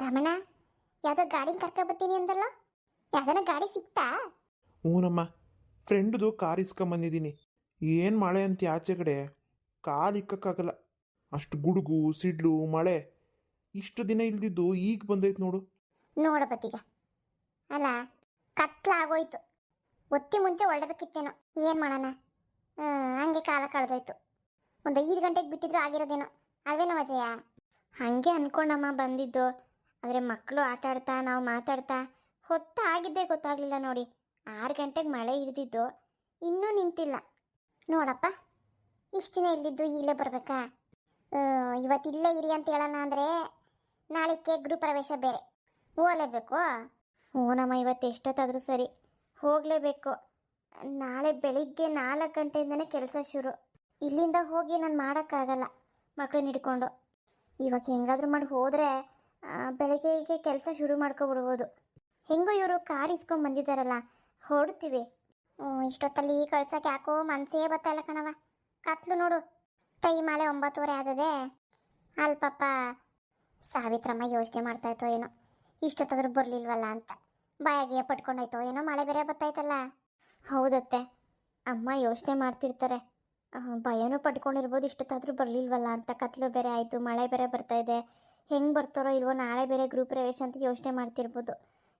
ರಮಣ, ಯಾವ್ದೋ ಗಾಡಿ ಕರ್ಕೊಬತ್ತೀನಿ ಅಂದಲ್ಲ, ಯಾವ್ದನ ಗಾಡಿ ಸಿಕ್ತಾ? ಹ್ಞೂನಮ್ಮ, ಫ್ರೆಂಡ್ದು ಕಾರ್ ಇಸ್ಕೊಂಬಂದಿದ್ದೀನಿ. ಏನು ಮಳೆ ಅಂತ ಆಚೆ ಕಡೆ ಕಾಲು ಇಕ್ಕಕ್ಕಾಗಲ್ಲ. ಅಷ್ಟು ಗುಡುಗು ಸಿಡ್ಲು ಮಳೆ. ಇಷ್ಟು ದಿನ ಇಲ್ದಿದ್ದು ಈಗ ಬಂದೈತೆ ನೋಡು. ನೋಡಬತ್ತೀಗ ಅಲ್ಲ, ಕತ್ಲಾಗೋಯ್ತು. ಒತ್ತಿ ಮುಂಚೆ ಹೊರಡಬೇಕಿತ್ತೇನೋ, ಏನು ಮಾಡೋಣ. ಹಂಗೆ ಕಾಲ ಕಳೆದೋಯ್ತು. ಒಂದು 5 ಗಂಟೆಗೆ ಬಿಟ್ಟಿದ್ರು ಆಗಿರೋದೇನೋ ಅಲ್ವೇನೋ ಅಜಯ? ಹಾಗೆ ಅನ್ಕೊಂಡಮ್ಮ ಬಂದಿದ್ದು. ಆದರೆ ಮಕ್ಕಳು ಆಟ ಆಡ್ತಾ ನಾವು ಮಾತಾಡ್ತಾ ಹೊತ್ತಾಗಿದ್ದೇ ಗೊತ್ತಾಗಲಿಲ್ಲ ನೋಡಿ. 6 ಗಂಟೆಗೆ ಮಳೆ ಹಿಡಿದಿದ್ದು, ಇನ್ನೂ ನಿಂತಿಲ್ಲ ನೋಡಪ್ಪ. ಇಷ್ಟು ದಿನ ಇಲ್ದಿದ್ದು ಇಲ್ಲೇ ಬರಬೇಕಾ? ಇವತ್ತಿಲ್ಲೇ ಇರಿ ಅಂತ ಹೇಳೋಣ ಅಂದರೆ ನಾಳೆಗೆ ಗೃಹ ಪ್ರವೇಶ ಬೇರೆ, ಹೋಗಲೇಬೇಕು. ಹ್ಞೂನಮ್ಮ, ಇವತ್ತು ಎಷ್ಟೊತ್ತಾದರೂ ಸರಿ ಹೋಗಲೇಬೇಕು. ನಾಳೆ ಬೆಳಿಗ್ಗೆ 4 ಗಂಟೆಯಿಂದನೇ ಕೆಲಸ ಶುರು. ಇಲ್ಲಿಂದ ಹೋಗಿ ನಾನು ಮಾಡೋಕ್ಕಾಗಲ್ಲ ಮಕ್ಕಳನ್ನ ಹಿಡ್ಕೊಂಡು. ಇವಾಗ ಹೆಂಗಾದ್ರೂ ಮಾಡಿ ಹೋದರೆ ಬೆಳಗ್ಗೆಗೆ ಕೆಲಸ ಶುರು ಮಾಡ್ಕೊಬಿಡ್ಬೋದು. ಹೆಂಗೋ ಇವರು ಕಾರ್ ಇಸ್ಕೊಂಡು ಬಂದಿದ್ದಾರಲ್ಲ, ಹೊರಡ್ತೀವಿ. ಇಷ್ಟೊತ್ತಲ್ಲಿ ಕಳ್ಸೋಕೆ ಯಾಕೋ ಮನಸ್ಸೇ ಬರ್ತಾಯಿಲ್ಲ ಕಣವ. ಕತ್ಲು ನೋಡು, ಟೈಮ್ ಆಲೆ 9:30 ಆದದೆ. ಅಲ್ಲಿ ಪಾಪ ಸಾವಿತ್ರಮ್ಮ ಯೋಚನೆ ಮಾಡ್ತಾಯಿತ್ತೋ ಏನೋ, ಇಷ್ಟೊತ್ತಾದ್ರೂ ಬರಲಿಲ್ವಲ್ಲ ಅಂತ ಬಾಯಾಗಿಯೇ ಪಟ್ಕೊಂಡಾಯ್ತೋ ಏನೋ. ಮಳೆ ಬೇರೆ ಬರ್ತಾಯ್ತಲ್ಲ. ಹೌದತ್ತೆ, ಅಮ್ಮ ಯೋಚನೆ ಮಾಡ್ತಿರ್ತಾರೆ. ಭಯನೂ ಪಡ್ಕೊಂಡಿರ್ಬೋದು, ಇಷ್ಟೊತ್ತಾದ್ರೂ ಬರಲಿಲ್ವಲ್ಲ ಅಂತ. ಕತ್ಲು ಬೇರೆ ಆಯಿತು, ಮಳೆ ಬೇರೆ ಬರ್ತಾಯಿದೆ, ಹೆಂಗೆ ಬರ್ತಾರೋ ಇಲ್ವೋ, ನಾಳೆ ಬೇರೆ ಗೃಹ ಪ್ರವೇಶ ಅಂತ ಯೋಚನೆ ಮಾಡ್ತಿರ್ಬೋದು.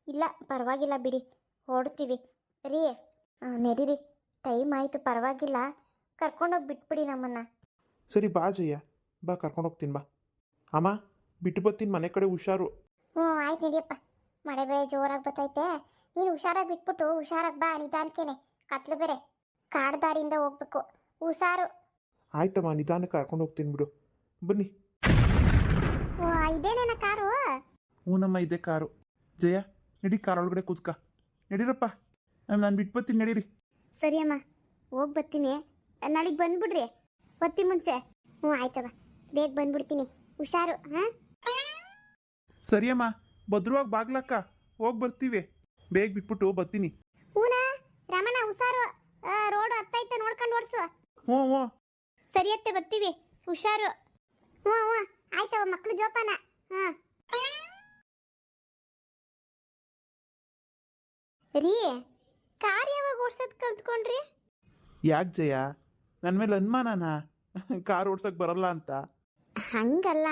ಇಲ್ಲ ಪರವಾಗಿಲ್ಲ ಬಿಡಿ, ಹೊರಡ್ತೀವಿ ರೀ. ನಡೀರಿ, ಟೈಮ್ ಆಯಿತು, ಪರವಾಗಿಲ್ಲ, ಕರ್ಕೊಂಡೋಗಿ ಬಿಟ್ಬಿಡಿ ನಮ್ಮನ್ನು. ಸರಿ ಬಾ ಜಯ್ಯ, ಬಾ ಕರ್ಕೊಂಡೋಗ್ತೀನಿ ಬಾ. ಅಮ್ಮ, ಬಿಟ್ಟು ಬರ್ತೀನಿ, ಮನೆ ಕಡೆ ಹುಷಾರು. ಆಯ್ತು ನಡಿಯಪ್ಪ. ಮಳೆ ಬೇರೆ ಜೋರಾಗಿ ಬರ್ತೈತೆ, ನೀನು ಹುಷಾರಾಗಿ ಬಿಟ್ಬಿಟ್ಟು ಹುಷಾರಾಗಿ ಬಾ, ನಿಧಾನಕ್ಕೇನೆ. ಕತ್ಲು ಬೇರೆ, ಕಾಡು ದಾರಿಯಿಂದ ಹೋಗ್ಬೇಕು, ಹುಷಾರು. ಆಯ್ತಮ್ಮ, ನಿಧಾನಕ್ಕೆ ಕರ್ಕೊಂಡು ಹೋಗ್ತೀನಿ ಬಿಡು, ಬನ್ನಿ. ಇದೇನೇನ ಕಾರು? ಹ್ಞೂನಮ್ಮ, ಇದೇ ಕಾರು. ಜಯ, ನಡಿ, ಕಾರ್ ಒಳಗಡೆ ಕೂತ್ಕ. ನಡೀರಪ್ಪ, ನಾನು ಬಿಟ್ಟು ಬರ್ತೀನಿ, ನಡೀರಿ. ಸರಿ ಅಮ್ಮ, ಹೋಗಿ ಬರ್ತೀನಿ. ನಾಳೆಗೆ ಬಂದ್ಬಿಡ್ರಿ ಹೊತ್ತಿ ಮುಂಚೆ. ಆಯ್ತವ, ಬೇಗ ಬಂದ್ಬಿಡ್ತೀನಿ, ಹುಷಾರು. ಹಾಂ ಸರಿಯಮ್ಮ, ಭದ್ರವಾಗಿ ಬಾಗ್ಲಕ್ಕ ಹೋಗಿ ಬರ್ತೀವಿ. ಬೇಗ ಬಿಟ್ಬಿಟ್ಟು ಬರ್ತೀನಿ. ಹೂನಾ ರಮಣ, ಹುಷಾರು. ರೋಡ್ ಹತ್ತೈತೆ, ನೋಡ್ಕೊಂಡು ಓಡಿಸು. ಹ್ಞೂ ಸರಿಯತ್ತೆ, ಬರ್ತೀವಿ, ಹುಷಾರು. ಹ್ಞೂ ಆಯ್ತವ, ಮಕ್ಕಳು ಜೋಪಾನ. ಹಾಂ ರೀ, ಕಾರ್ ಯಾವಾಗ ಓಡ್ಸೋದು ಕಲ್ತ್ಕೊಂಡ್ರಿ? ಯಾಕೆ ಜಯ, ನನ್ನ ಮೇಲೆ ಅನುಮಾನನಾ ಕಾರ್ ಓಡ್ಸೋಕೆ ಬರಲ್ಲ ಅಂತ? ಹಂಗಲ್ಲ,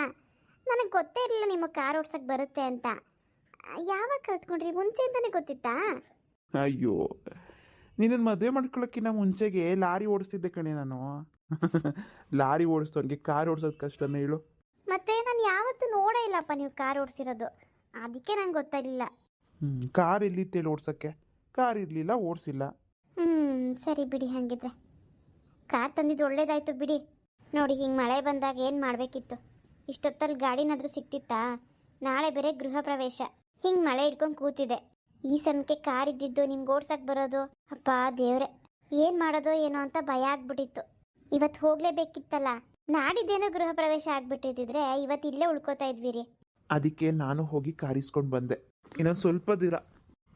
ನನಗೆ ಗೊತ್ತೇ ಇರಲಿಲ್ಲ ನಿಮಗೆ ಕಾರ್ ಓಡ್ಸೋಕೆ ಬರುತ್ತೆ ಅಂತ. ಯಾವಾಗ ಕಲ್ತ್ಕೊಂಡ್ರಿ? ಮುಂಚೆಯಿಂದನೇ ಗೊತ್ತಿತ್ತಾ? ಅಯ್ಯೋ, ನಿನ್ನನ್ನು ಮದುವೆ ಮಾಡ್ಕೊಳ್ಳೋಕ್ಕಿಂತ ಮುಂಚೆಗೆ ಲಾರಿ ಓಡಿಸ್ತಿದ್ದೆ ಕಣೆ ನಾನು. ಲಾರಿ ಓಡಿಸ್ತವನಿಗೆ ಕಾರ್ ಓಡಿಸೋದು ಕಷ್ಟನೇ ಹೇಳು. ಮತ್ತೆ ನಾನು ಯಾವತ್ತೂ ನೋಡೇ ಇಲ್ಲಪ್ಪ ನೀವು ಕಾರ್ ಓಡಿಸಿರೋದು, ಅದಕ್ಕೆ ನಂಗೆ ಗೊತ್ತಾಗಲಿಲ್ಲ. ಕಾರ್ ಎಲ್ಲಿತ್ತೇಳಿ ಓಡ್ಸೋಕ್ಕೆ? ಕಾರ್ ಇರಲಿಲ್ಲ, ಓಡಿಸಿಲ್ಲ. ಸರಿ ಬಿಡಿ, ಹಾಗಿದ್ರೆ ಕಾರ್ ತಂದಿದ್ದು ಒಳ್ಳೇದಾಯ್ತು ಬಿಡಿ. ನೋಡಿ, ಹಿಂಗೆ ಮಳೆ ಬಂದಾಗ ಏನು ಮಾಡಬೇಕಿತ್ತು? ಇಷ್ಟೊತ್ತಲ್ಲಿ ಗಾಡಿನಾದರೂ ಸಿಕ್ತಿತ್ತಾ? ನಾಳೆ ಬೇರೆ ಗೃಹ ಪ್ರವೇಶ, ಹಿಂಗೆ ಮಳೆ ಹಿಡ್ಕೊಂಡು ಕೂತಿದೆ. ಈ ಸಮಯಕ್ಕೆ ಕಾರ್ ಇದ್ದಿದ್ದು ನಿಮ್ಗೆ ಓಡ್ಸಕ್ಕೆ ಬರೋದು, ಅಪ್ಪ ದೇವ್ರೆ, ಏನು ಮಾಡೋದೋ ಏನೋ ಅಂತ ಭಯ ಆಗ್ಬಿಟ್ಟಿತ್ತು. ಇವತ್ತು ಹೋಗಲೇಬೇಕಿತ್ತಲ್ಲ. ನಾಡಿದ್ದೇನೋ ಗೃಹ ಪ್ರವೇಶ ಆಗ್ಬಿಟ್ಟಿದ್ರೆ ಇವತ್ತು ಇಲ್ಲೇ ಉಳ್ಕೋತಾ ಇದ್ವಿ ರೀ. ಅದಕ್ಕೆ ನಾನು ಹೋಗಿ ಕಾರಿಸ್ಕೊಂಡು ಬಂದೆ. ಇನ್ನೊಂದು ಸ್ವಲ್ಪ ದೂರ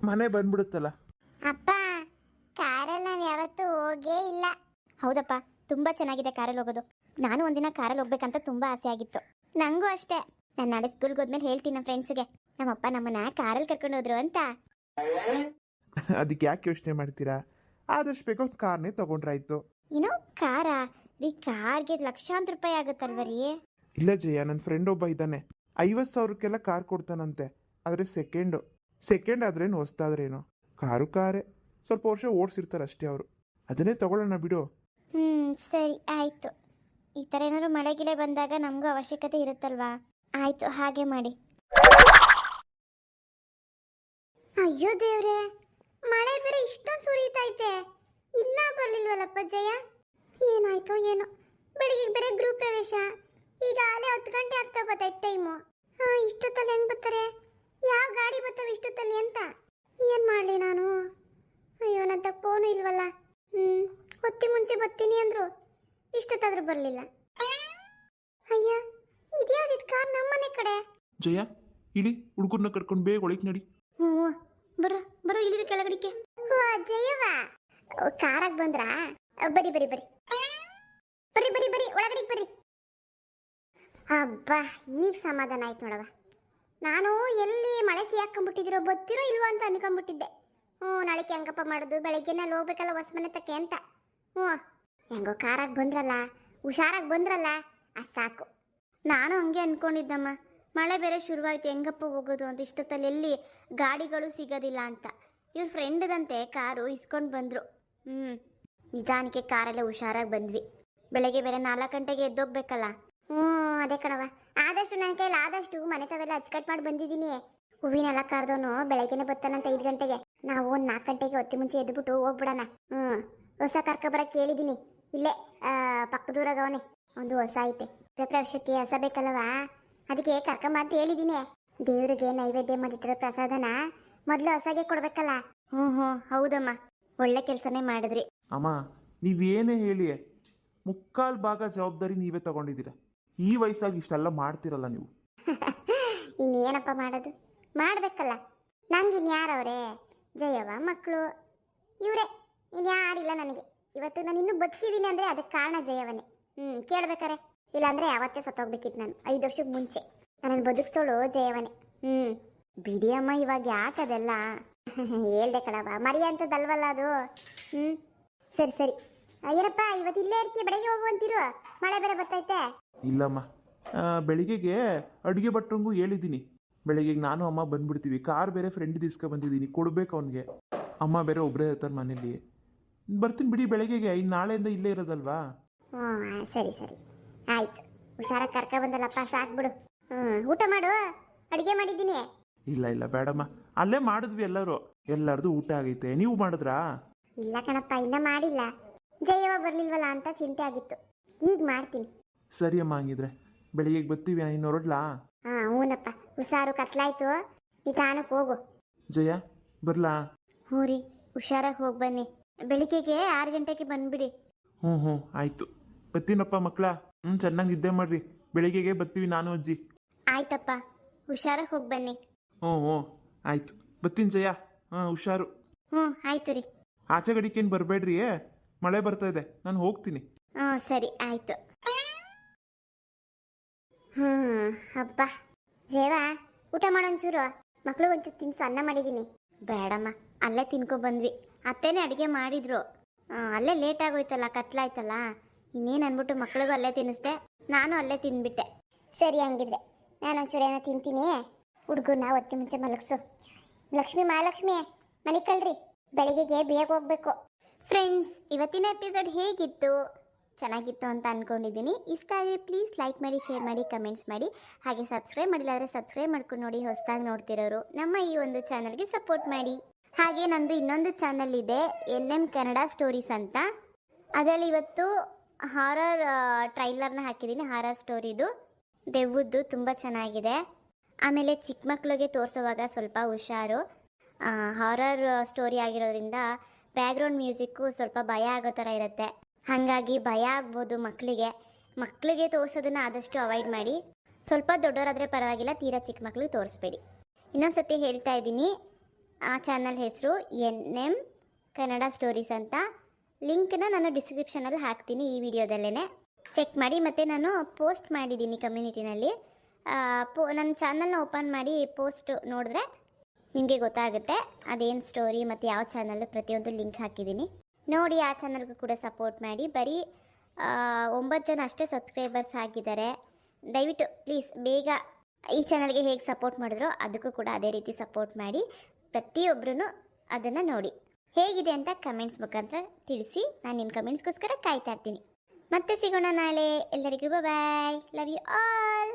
ಮನೆ ಬಂದ್ಬಿಡುತ್ತಲ್ಲ. ಅಪ್ಪ, ಕಾರಲ್ಲಿ ನಾವು ಯಾವತ್ತೂ ಹೋಗೇ ಇಲ್ಲ. ಹೌದಪ್ಪ, ತುಂಬ ಚೆನ್ನಾಗಿದೆ ಕಾರಲ್ಲಿ ಹೋಗೋದು. ನಾನು ಒಂದಿನ ಕಾರಲ್ಲಿ ಹೋಗ್ಬೇಕಂತ ತುಂಬ ಆಸೆ ಆಗಿತ್ತು. ನನಗೂ ಅಷ್ಟೇ. ನಾನು ನಾಳೆ ಸ್ಕೂಲ್ಗೆ ಹೋದ್ಮೇಲೆ ಹೇಳ್ತೀನಿ ನಮ್ಮ ಫ್ರೆಂಡ್ಸ್ಗೆ, ನಮ್ಮಪ್ಪ ನಮ್ಮನ್ನ ಕಾರಲ್ಲಿ ಕರ್ಕೊಂಡು ಹೋದ್ರು ಅಂತ. ಅದಕ್ಕೆ ಯಾಕೆ ಯೋಚನೆ ಮಾಡ್ತೀರಾ? ಆದಷ್ಟು ಬೇಗ ಒಂದು ಕಾರ್ನೇ ತಗೊಂಡ್ರಾಯ್ತು. ಏನೋ ಕಾರಾ ರೀ? ಕಾರ್ಗೆ ಲಕ್ಷಾಂತರ ರೂಪಾಯಿ ಆಗುತ್ತಲ್ವ ರೀ? ಇಲ್ಲ ಜಯ, ನನ್ನ ಫ್ರೆಂಡ್ ಒಬ್ಬ ಇದ್ದಾನೆ, 50,000ಕ್ಕೆಲ್ಲ ಕಾರ್ ಕೊಡ್ತಾನಂತೆ. ಆದರೆ ಸೆಕೆಂಡ್ ಆದ್ರೇನು ಹೊಸ್ತಾದ್ರೇನು, ಕಾರೇ, ಸ್ವಲ್ಪ ವರ್ಷ ಓಡಿಸಿರ್ತಾರೆ ಅಷ್ಟೇ ಅವರು. ಅದನ್ನೇ ತಗೊಳ್ಳೋಣ ಬಿಡು. ಸರಿ ಆಯಿತು. ಈ ಥರ ಏನಾದ್ರು ಮಳೆ ಗಿಳೆ ಬಂದಾಗ ನಮಗೂ ಅವಶ್ಯಕತೆ ಇರುತ್ತಲ್ವಾ? ಆಯಿತು, ಹಾಗೆ ಮಾಡಿ. ಅಯ್ಯೋ ದೇವ್ರೆ, ಮಳೆ ಬೇರೆ ಇಷ್ಟೊಂದು ಸುರಿತೈತೆ, ಇನ್ನೂ ಬರಲಿಲ್ವಲ್ಲಪ್ಪ ಜಯ. ಏನಾಯ್ತೋ ಏನೋ, ಬೆಳಿಗ್ಗೆ ಬೇರೆ ಗೃಹ ಪ್ರವೇಶ, ಈಗ ಆಲೆ 10 ಗಂಟೆ ಆಗ್ತಾ ಬರ್ತೈತೆ ಟೈಮು. ಇಷ್ಟೊತ್ತಲ್ಲಿ ಹೆಂಗೆ ಬರ್ತಾರೆ? ಯಾವ ಗಾಡಿ ಬರ್ತವೆ ಇಷ್ಟೊತ್ತಲ್ಲಿ ಅಂತ? ಏನು ಮಾಡಲಿ ನಾನು? ಅಯ್ಯೋ, ನನ್ನ ಫೋನು ಇಲ್ವಲ್ಲ. ಹೊತ್ತಿ ಮುಂಚೆ ಬರ್ತೀನಿ ಅಂದರು, ಇಷ್ಟೊತ್ತಾದ್ರೂ ಬರಲಿಲ್ಲ. ಅಯ್ಯ, ಇದ್ಯಾವ್ದಿತ್ತು ಕಾರ್ ನಮ್ಮನೆ ಕಡೆ? ಜಯ, ಇಳಿ, ಹುಡುಗರನ್ನ ಕರ್ಕೊಂಡು ಬೇಗ ಒಳಗೆ ನಡಿ. ಬರೋ ಇಳಿದ ಕೆಳಗಡಿಕೆ. ಜಯವ, ಕಾರಾಗ ಬಂದ್ರಾ? ಬರಿ ಬರಿ ಬರಿ ಬರಿ ಬರಿ ಬರಿ ಒಳಗಡೆ ಬರ್ರಿ. ಹಬ್ಬ, ಈಗ ಸಮಾಧಾನ ಆಯ್ತು ನೋಡವ. ನಾನು ಎಲ್ಲಿ ಮಳೆ ಸಿಕ್ಕಾಕೊಂಡ್ಬಿಟ್ಟಿದಿರೋ ಗೊತ್ತಿರೋ ಇಲ್ವೋ ಅಂತ ಅನ್ಕೊಂಡ್ಬಿಟ್ಟಿದ್ದೆ. ನಾಳೆ ಹೆಂಗಪ್ಪ ಮಾಡೋದು, ಬೆಳಗ್ಗೆನೇ ಅಲ್ಲಿ ಹೋಗ್ಬೇಕಲ್ಲ ಹೊಸ ಮನೆ ತಕ್ಕೆ ಅಂತ. ಹೆಂಗೋ ಕಾರಾಗಿ ಬಂದ್ರಲ್ಲ, ಹುಷಾರಾಗಿ ಬಂದ್ರಲ್ಲ, ಅದು ಸಾಕು. ನಾನು ಹಂಗೆ ಅನ್ಕೊಂಡಿದ್ದಮ್ಮ, ಮಳೆ ಬೇರೆ ಶುರುವಾಯ್ತು, ಹೆಂಗಪ್ಪ ಹೋಗೋದು ಅಂತ. ಇಷ್ಟೊತ್ತಲ್ಲಿ ಎಲ್ಲಿ ಗಾಡಿಗಳು ಸಿಗೋದಿಲ್ಲ ಅಂತ ಇವ್ರ ಫ್ರೆಂಡ್ದಂತೆ ಕಾರು ಇಸ್ಕೊಂಡು ಬಂದರು. ನಿಧಾನಕ್ಕೆ ಕಾರಲ್ಲೇ ಹುಷಾರಾಗಿ ಬಂದ್ವಿ. ಬೆಳಗ್ಗೆ ಬೇರೆ 4 ಗಂಟೆಗೆ ಎದ್ದೋಗ್ಬೇಕಲ್ಲ. ಅದೇ ಕಣವ, ಆದಷ್ಟು ನನ್ನ ಕೈಲಿ ಆದಷ್ಟು ಮನೆ ತಾವೆಲ್ಲ ಅಚ್ಚುಕಟ್ಟು ಮಾಡಿ ಬಂದಿದ್ದೀನಿ. ಹೂವಿನೆಲ್ಲ ಕರೆದವನು ಬೆಳಗ್ಗೆನೆ ಬರ್ತಾನಂತ 5 ಗಂಟೆಗೆ. ನಾವು ಒಂದು 4 ಗಂಟೆಗೆ ಹೊತ್ತಿ ಮುಂಚೆ ಎದ್ಬಿಟ್ಟು ಹೋಗ್ಬಿಡೋಣ. ಹೊಸ ಕರ್ಕೊಬರಕ್ಕೆ ಹೇಳಿದ್ದೀನಿ. ಇಲ್ಲೇ ಪಕ್ಕದೂರಾಗ ಅವನೇ ಒಂದು ಹೊಸ ಐತೆ, ಪ್ರವೇಶಕ್ಕೆ ಹೊಸ ಬೇಕಲ್ಲವಾ, ಅದಕ್ಕೆ ಕರ್ಕೊಂಬ ಅಂತ ಹೇಳಿದ್ದೀನಿ. ದೇವರಿಗೆ ನೈವೇದ್ಯ ಮಾಡಿಟ್ಟಿರೋ ಪ್ರಸಾದನ ಮೊದಲು ಹೊಸಗೆ ಕೊಡ್ಬೇಕಲ್ಲ. ಹೌದಮ್ಮ, ಒಳ್ಳೆ ಕೆಲಸನೇ ಮಾಡಿದ್ರಿ. ಅಮ್ಮ, ನೀವೇನೇ ಹೇಳಿ 3/4 ಭಾಗ ಜವಾಬ್ದಾರಿ ನೀವೇ ತಗೊಂಡಿದ್ದೀರ. ಈ ವಯಸ್ಸಾಗಿ ಇಷ್ಟೆಲ್ಲ ಮಾಡ್ತಿರಲ್ಲ ನೀವು. ಇನ್ನೇನಪ್ಪ ಮಾಡೋದು, ಮಾಡ್ಬೇಕಲ್ಲ. ನಂಗೆ ಇನ್ಯಾರವ್ರೆ, ಜಯವ ಮಕ್ಕಳು ಇವರೇ, ಇನ್ಯಾರಿಲ್ಲ ನನಗೆ. ಇವತ್ತು ನಾನು ಇನ್ನೂ ಬದುಕಿದ್ದೀನಿ ಅಂದರೆ ಅದಕ್ಕೆ ಕಾರಣ ಜಯವನೇ. ಕೇಳ್ಬೇಕಾರೆ, ಇಲ್ಲಾಂದರೆ ಯಾವತ್ತೇ ಸತ್ತೋಗ್ಬೇಕಿತ್ತು ನಾನು 5 ವರ್ಷಕ್ಕೆ ಮುಂಚೆ. ನನ್ನನ್ನು ಬದುಕ್ಸೋಳು ಜಯವನೇ. ಬಿಡಿಯಮ್ಮ, ಇವಾಗ ಯಾಕದೆಲ್ಲ ಹೇಳ್ದೆ ಕಣವ, ಮರಿ ಅಂತದಲ್ವಲ್ಲ ಅದು. ಸರಿ ಸರಿ. ಏನಪ್ಪ ಇವತ್ತು ಇಲ್ಲೇ ಇರ್ತೀಯ, ಬೆಳಗ್ಗೆ ಹೋಗುವಂತಿರು, ಮಳೆ ಬೇರೆ ಬರ್ತೈತೆ. ಇಲ್ಲಮ್ಮ, ಬೆಳಿಗ್ಗೆಗೆ ಅಡುಗೆ ಭಟ್ರಂಗೂ ಹೇಳಿದ್ದೀನಿ. ಬೆಳಿಗ್ಗೆಗೆ ನಾನು ಅಮ್ಮ ಬಂದ್ಬಿಡ್ತೀವಿ. ಕಾರ್ ಬೇರೆ ಫ್ರೆಂಡ್ ದಿಸ್ಕೊ ಬಂದಿದ್ದೀನಿ, ಕೊಡ್ಬೇಕು ಅವನಿಗೆ. ಅಮ್ಮ ಬೇರೆ ಒಬ್ಬರೇ ಇರ್ತಾರೆ ಮನೇಲಿ. ಬರ್ತೀನಿ ಬಿಡಿ ಬೆಳಗ್ಗೆಗೆ, ಇನ್ನು ನಾಳೆಯಿಂದ ಇಲ್ಲೇ ಇರೋದಲ್ವಾ. ಸರಿ ಸರಿ ಆಯ್ತು. ಹುಷಾರಾಗಿ ಕರ್ಕ ಬಂದಲ್ಲಪ್ಪ, ಸಾಕ್ಬಿಡು. ಊಟ ಮಾಡು, ಅಡುಗೆ ಮಾಡಿದ್ದೀನಿ. ಇಲ್ಲ ಇಲ್ಲ ಬೇಡಮ್ಮ, ಅಲ್ಲೇ ಮಾಡಿದ್ವಿ ಎಲ್ಲರದು ಊಟ ಆಗೈತೆ. ನೀವು ಮಾಡಿದ್ರಾ? ಇಲ್ಲ ಕಣಪ್ಪ, ಇನ್ನ ಮಾಡಿಲ್ಲ. ಜಯವ ಬರ್ಲಿಲ್ವಲ್ಲ ಅಂತ ಚಿಂತೆ ಆಗಿತ್ತು, ಈಗ ಮಾಡ್ತೀನಿ. ಸರಿ ಅಮ್ಮ, ಹಂಗಿದ್ರೆ ಬೆಳಿಗ್ಗೆ ಬರ್ತೀವಿ. ಇನ್ನು ಹೊರಡ್ಲಾ? ಹ್ಞೂನಪ್ಪ, ಹುಷಾರು, ಕತ್ಲಾಯ್ತು, ನಿಧಾನಕ್ಕೆ ಹೋಗು. ಜಯ ಬರ್ಲಾ? ಹ್ಞೂ ರೀ, ಹುಷಾರಾಗಿ ಹೋಗಿ ಬನ್ನಿ. ಬೆಳಿಗ್ಗೆಗೆ 6 ಗಂಟೆಗೆ ಬಂದ್ಬಿಡಿ. ಹ್ಞೂ ಬರ್ತೀನಪ್ಪ ಮಕ್ಕಳ. ಚೆನ್ನಾಗಿ ನಿದ್ದೆ ಮಾಡ್ರಿ. ಬೆಳಿಗ್ಗೆಗೆ ಬರ್ತೀವಿ ನಾನು ಅಜ್ಜಿ. ಆಯ್ತಪ್ಪ, ಹುಷಾರಾಗಿ ಹೋಗಿ ಬನ್ನಿ. ಹ್ಞೂ ಆಯ್ತು, ಬರ್ತೀನಿ ಜಯ. ಹುಷಾರು. ಆಯ್ತು ರೀ. ಆಚೆ ಗಡಿಕೇನು ಬರಬೇಡ್ರಿ, ಮಳೆ ಬರ್ತಾ ಇದೆ, ನಾನು ಹೋಗ್ತೀನಿ. ಸರಿ ಆಯ್ತು. ಅಪ್ಪ ಜೇವ, ಊಟ ಮಾಡೋಂಚೂರು, ಮಕ್ಳಿಗೊಂಚೂರು ತಿನ್ಸು, ಅನ್ನ ಮಾಡಿದ್ದೀನಿ. ಬೇಡಮ್ಮ, ಅಲ್ಲೇ ತಿನ್ಕೊ ಬಂದ್ವಿ. ಅತ್ತೇನೆ ಅಡುಗೆ ಮಾಡಿದ್ರು. ಅಲ್ಲೇ ಲೇಟ್ ಆಗೋಯ್ತಲ್ಲ, ಕತ್ಲಾಯ್ತಲ್ಲ, ಇನ್ನೇನು ಅಂದ್ಬಿಟ್ಟು ಮಕ್ಳಿಗೂ ಅಲ್ಲೇ ತಿನ್ನಿಸ್ದೆ, ನಾನು ಅಲ್ಲೇ ತಿಂದ್ಬಿಟ್ಟೆ. ಸರಿ, ಹಂಗಿದ್ರೆ ನಾನೊಂಚೂರು ಏನೋ ತಿಂತೀನಿ. ಹುಡುಗನ ಹೊತ್ತಿ ಮುಂಚೆ ಮಲಗಿಸು. ಲಕ್ಷ್ಮಿ, ಮಹಾಲಕ್ಷ್ಮಿ ಮನೆ ಕಳ್ರಿ, ಬೆಳಿಗ್ಗೆಗೆ ಬೇಗ ಹೋಗ್ಬೇಕು. ಫ್ರೆಂಡ್ಸ್, ಇವತ್ತಿನ ಎಪಿಸೋಡ್ ಹೇಗಿತ್ತು? ಚೆನ್ನಾಗಿತ್ತು ಅಂತ ಅಂದ್ಕೊಂಡಿದ್ದೀನಿ. ಇಷ್ಟ ಆದರೆ ಪ್ಲೀಸ್ ಲೈಕ್ ಮಾಡಿ, ಶೇರ್ ಮಾಡಿ, ಕಮೆಂಟ್ಸ್ ಮಾಡಿ. ಹಾಗೆ ಸಬ್ಸ್ಕ್ರೈಬ್ ಮಾಡಿಲ್ಲ ಆದರೆ ಸಬ್ಸ್ಕ್ರೈಬ್ ಮಾಡ್ಕೊಂಡು ನೋಡಿ. ಹೊಸದಾಗಿ ನೋಡ್ತಿರೋರು ನಮ್ಮ ಈ ಒಂದು ಚಾನಲ್ಗೆ ಸಪೋರ್ಟ್ ಮಾಡಿ. ಹಾಗೆ ನಂದು ಇನ್ನೊಂದು ಚಾನಲ್ ಇದೆ, NM ಕನ್ನಡ ಸ್ಟೋರೀಸ್ ಅಂತ. ಅದರಲ್ಲಿ ಇವತ್ತು ಹಾರರ್ ಟ್ರೈಲರ್ನ ಹಾಕಿದ್ದೀನಿ. ಹಾರರ್ ಸ್ಟೋರಿದು, ದೆವ್ವದ್ದು, ತುಂಬ ಚೆನ್ನಾಗಿದೆ. ಆಮೇಲೆ ಚಿಕ್ಕ ಮಕ್ಕಳಿಗೆ ತೋರಿಸುವಾಗ ಸ್ವಲ್ಪ ಹುಷಾರು. ಹಾರರ್ ಸ್ಟೋರಿ ಆಗಿರೋದ್ರಿಂದ ಬ್ಯಾಕ್ಗ್ರೌಂಡ್ ಮ್ಯೂಸಿಕ್ಕು ಸ್ವಲ್ಪ ಭಯ ಆಗೋ ಥರ ಇರುತ್ತೆ. ಹಾಗಾಗಿ ಭಯ ಆಗ್ಬೋದು ಮಕ್ಕಳಿಗೆ ತೋರಿಸೋದನ್ನು ಆದಷ್ಟು ಅವಾಯ್ಡ್ ಮಾಡಿ. ಸ್ವಲ್ಪ ದೊಡ್ಡವರಾದರೆ ಪರವಾಗಿಲ್ಲ, ತೀರಾ ಚಿಕ್ಕ ಮಕ್ಕಳಿಗೆ ತೋರಿಸ್ಬೇಡಿ. ಇನ್ನೊಂದು ಸತಿ ಹೇಳ್ತಾ ಇದ್ದೀನಿ, ಆ ಚಾನಲ್ ಹೆಸರು NM ಕನ್ನಡ ಸ್ಟೋರೀಸ್ ಅಂತ. ಲಿಂಕ್ನ ನಾನು ಡಿಸ್ಕ್ರಿಪ್ಷನಲ್ಲಿ ಹಾಕ್ತೀನಿ, ಈ ವಿಡಿಯೋದಲ್ಲೇ ಚೆಕ್ ಮಾಡಿ. ಮತ್ತು ನಾನು ಪೋಸ್ಟ್ ಮಾಡಿದ್ದೀನಿ ಕಮ್ಯುನಿಟಿನಲ್ಲಿ. ನನ್ನ ಚಾನಲ್ನ ಓಪನ್ ಮಾಡಿ ಪೋಸ್ಟ್ ನೋಡಿದ್ರೆ ನಿಮಗೆ ಗೊತ್ತಾಗುತ್ತೆ ಅದೇನು ಸ್ಟೋರಿ ಮತ್ತು ಯಾವ ಚಾನಲ್ಲು, ಪ್ರತಿಯೊಂದು ಲಿಂಕ್ ಹಾಕಿದ್ದೀನಿ ನೋಡಿ. ಆ ಚಾನಲ್ಗೂ ಕೂಡ ಸಪೋರ್ಟ್ ಮಾಡಿ. ಬರೀ 9 ಜನ ಅಷ್ಟೇ ಸಬ್ಸ್ಕ್ರೈಬರ್ಸ್ ಆಗಿದ್ದಾರೆ. ದಯವಿಟ್ಟು ಪ್ಲೀಸ್ ಬೇಗ ಈ ಚಾನಲ್ಗೆ ಹೇಗೆ ಸಪೋರ್ಟ್ ಮಾಡಿದ್ರೋ ಅದಕ್ಕೂ ಕೂಡ ಅದೇ ರೀತಿ ಸಪೋರ್ಟ್ ಮಾಡಿ. ಪ್ರತಿಯೊಬ್ಬರೂ ಅದನ್ನು ನೋಡಿ ಹೇಗಿದೆ ಅಂತ ಕಮೆಂಟ್ಸ್ ಮುಖಾಂತರ ತಿಳಿಸಿ. ನಾನು ನಿಮ್ಮ ಕಮೆಂಟ್ಸ್ಗೋಸ್ಕರ ಕಾಯ್ತಾ ಇರ್ತೀನಿ. ಮತ್ತೆ ಸಿಗೋಣ ನಾಳೆ. ಎಲ್ಲರಿಗೂ ಬಾಯ್, ಲವ್ ಯು ಆಲ್.